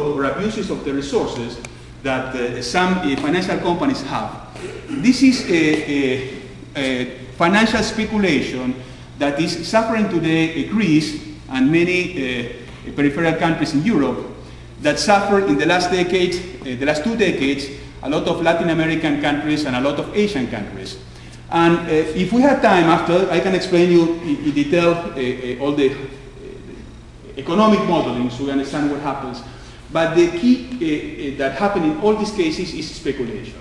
or abuses of the resources that some financial companies have. This is a financial speculation that is suffering today Greece and many peripheral countries in Europe that suffered in the last decade, the last 2 decades, a lot of Latin American countries and a lot of Asian countries. And if we have time after, I can explain you in detail all the economic modeling so we understand what happens. But the key that happened in all these cases is speculation.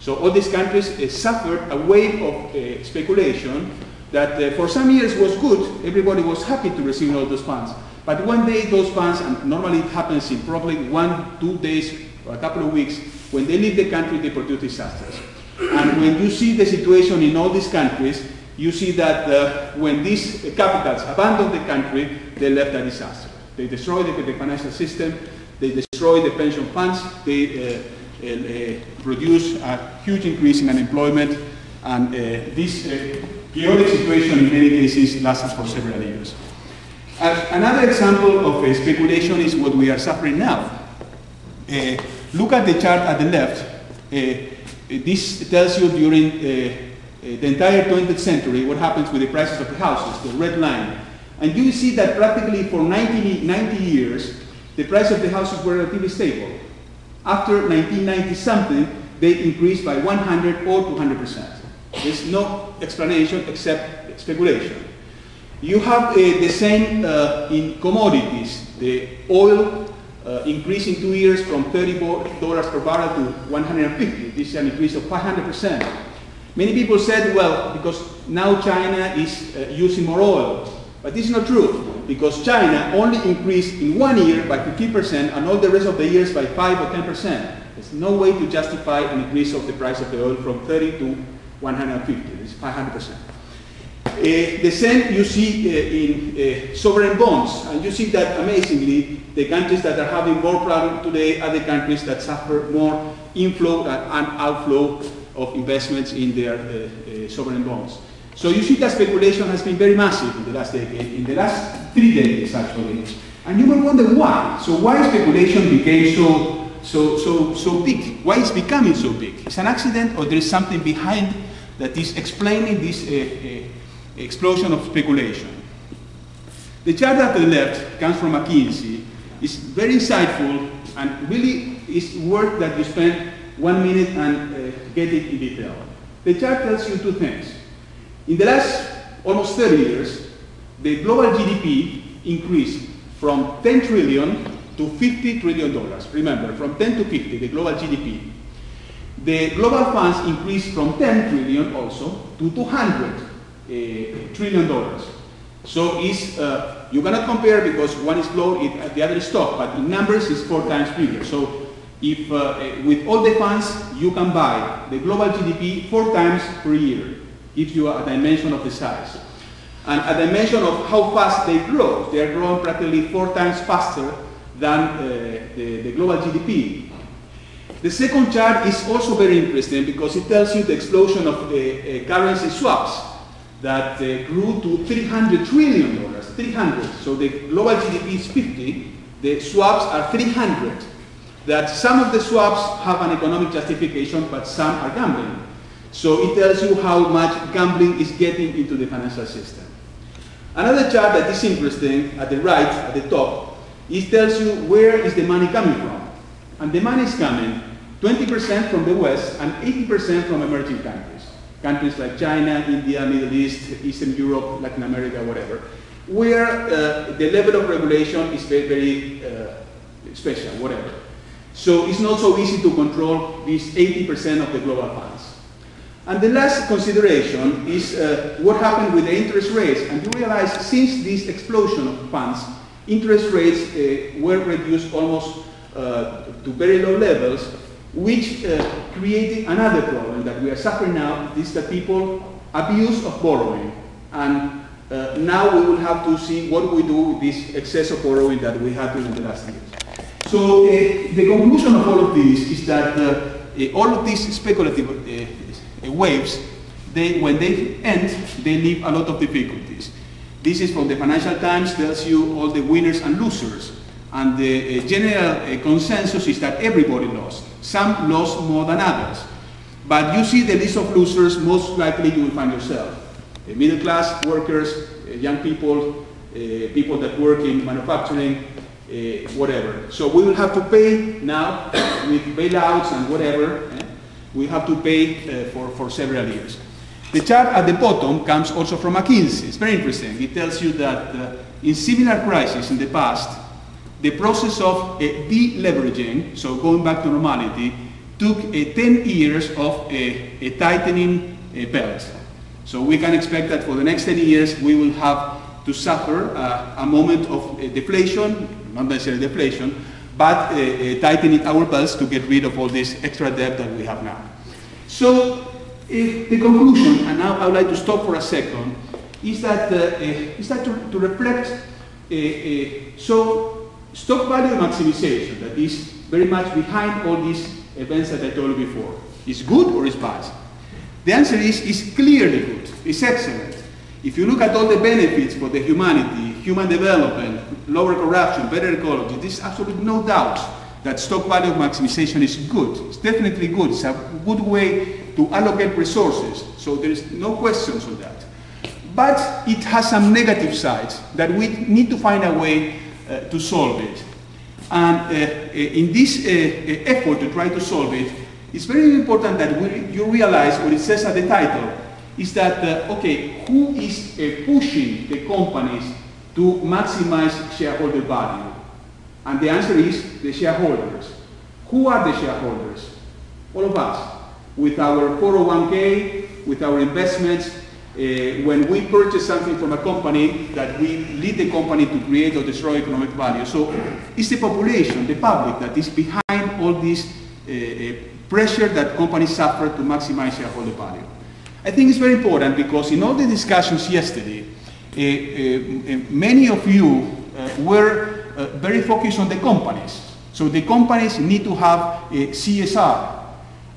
So all these countries suffered a wave of speculation that for some years was good. Everybody was happy to receive all those funds. But one day those funds, and normally it happens in probably 1-2 days or a couple of weeks, when they leave the country, they produce disasters. And when you see the situation in all these countries, you see that when these capitals abandon the country, they left a disaster. They destroy the financial system, they destroy the pension funds, they produce a huge increase in unemployment, and this chaotic situation in many cases lasts for several years. Another example of speculation is what we are suffering now. Look at the chart at the left. This tells you during the entire 20th century what happens with the prices of the houses, the red line. And you see that practically for 90 years, the price of the houses were relatively stable. After 1990-something, they increased by 100 or 200%. There's no explanation except speculation. You have the same in commodities. The oil increased in 2 years from $30 per barrel to 150. This is an increase of 500%. Many people said, well, because now China is using more oil. But this is not true, because China only increased in 1 year by 50% and all the rest of the years by 5 or 10%. There's no way to justify an increase of the price of the oil from 30 to 150. It's 500%. The same you see in sovereign bonds, and you see that amazingly, the countries that are having more problems today are the countries that suffer more inflow and outflow of investments in their sovereign bonds. So you see that speculation has been very massive in the last decade, in the last 3 decades actually, and you will wonder why. So why speculation became so big? Why it's becoming so big? It's an accident, or there is something behind that is explaining this explosion of speculation. The chart at the left comes from McKinsey. It's very insightful and really is worth that you spend 1 minute and get it in detail. The chart tells you 2 things. In the last almost 30 years, the global GDP increased from 10 trillion to $50 trillion. Remember, from 10 to 50, the global GDP. The global funds increased from 10 trillion also to $200 trillion. So it's, you cannot compare because one is low, the other is top, but in numbers it's 4 times bigger. So if with all the funds you can buy the global GDP 4 times per year, gives you a dimension of the size. And a dimension of how fast they grow. They are growing practically 4 times faster than the global GDP. The second chart is also very interesting because it tells you the explosion of currency swaps that grew to $300 trillion, 300. So the global GDP is 50, the swaps are 300. That some of the swaps have an economic justification, but some are gambling. So it tells you how much gambling is getting into the financial system. Another chart that is interesting at the right, at the top, it tells you where is the money coming from. And the money is coming 20% from the West and 80% from emerging countries. Countries like China, India, Middle East, Eastern Europe, Latin America, whatever, where the level of regulation is very, very special, whatever. So it's not so easy to control these 80% of the global funds. And the last consideration is what happened with the interest rates. And you realize since this explosion of funds, interest rates were reduced almost to very low levels, which created another problem that we are suffering now, is that people abuse of borrowing. And now we will have to see what we do with this excess of borrowing that we had during the last years. So the conclusion of all of this is that all of these speculative waves, when they end, they leave a lot of difficulties. This is from the Financial Times, tells you all the winners and losers. And the general consensus is that everybody lost. Some lost more than others. But you see the list of losers, most likely you will find yourself. Middle class workers, young people, people that work in manufacturing, whatever. So we will have to pay now with bailouts and whatever. We have to pay for several years. The chart at the bottom comes also from McKinsey. It's very interesting. It tells you that in similar crises in the past, the process of deleveraging, so going back to normality, took 10 years of a tightening belt. So we can expect that for the next 10 years we will have to suffer a moment of deflation, not necessarily deflation, but tightening our belts to get rid of all this extra debt that we have now. So the conclusion, and now I would like to stop for a second, is that to reflect so stock value maximization that is very much behind all these events that I told you before. Is good or is bad? The answer is clearly good. It's excellent. If you look at all the benefits for the humanity, human development, lower corruption, better ecology, there's absolutely no doubt that stock value maximization is good. It's definitely good. It's a good way to allocate resources. So there is no questions on that. But it has some negative sides that we need to find a way to solve it. And in this effort to try to solve it, it's very important that you realize what it says at the title, is that, okay, who is pushing the companies to maximize shareholder value? And the answer is the shareholders. Who are the shareholders? All of us. With our 401k, with our investments, when we purchase something from a company, that we lead the company to create or destroy economic value. So it's the population, the public, that is behind all this pressure that companies suffer to maximize shareholder value. I think it's very important because in all the discussions yesterday, many of you were very focused on the companies. So the companies need to have a CSR.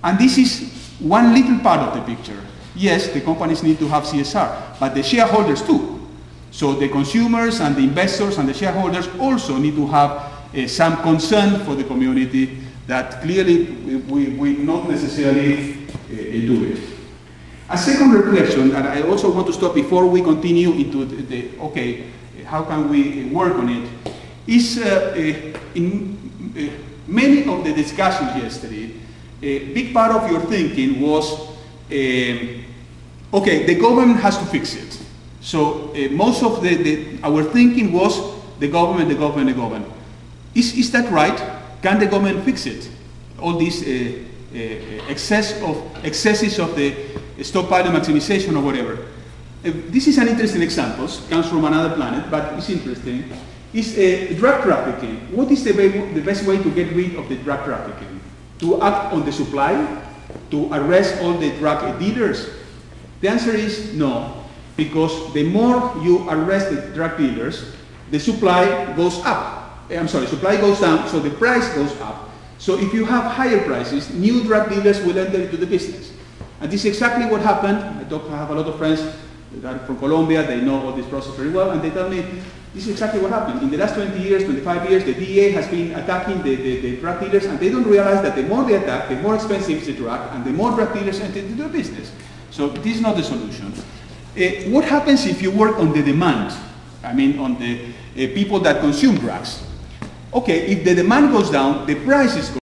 And this is one little part of the picture. Yes, the companies need to have CSR, but the shareholders too. So the consumers and the investors and the shareholders also need to have some concern for the community that clearly we not necessarily do it. A second reflection, and I also want to stop before we continue into okay, how can we work on it, is in many of the discussions yesterday, a big part of your thinking was, okay, the government has to fix it. So most of our thinking was the government, the government, the government. Is that right? Can the government fix it? All these excesses of the stock value maximization or whatever. This is an interesting example, comes from another planet, but it's interesting. It's drug trafficking. What is the best way to get rid of the drug trafficking? To act on the supply? To arrest all the drug dealers? The answer is no, because the more you arrest the drug dealers, the supply goes up. Supply goes down, so the price goes up. So if you have higher prices, new drug dealers will enter into the business. And this is exactly what happened. I have a lot of friends that are from Colombia, they know all this process very well, and they tell me, this is exactly what happened. In the last 20 years, 25 years, the DEA has been attacking the drug dealers, and they don't realize that the more they attack, the more expensive is the drug, and the more drug dealers enter into the business. So this is not the solution. What happens if you work on the demand? I mean, on the people that consume drugs. Okay, if the demand goes down, the prices go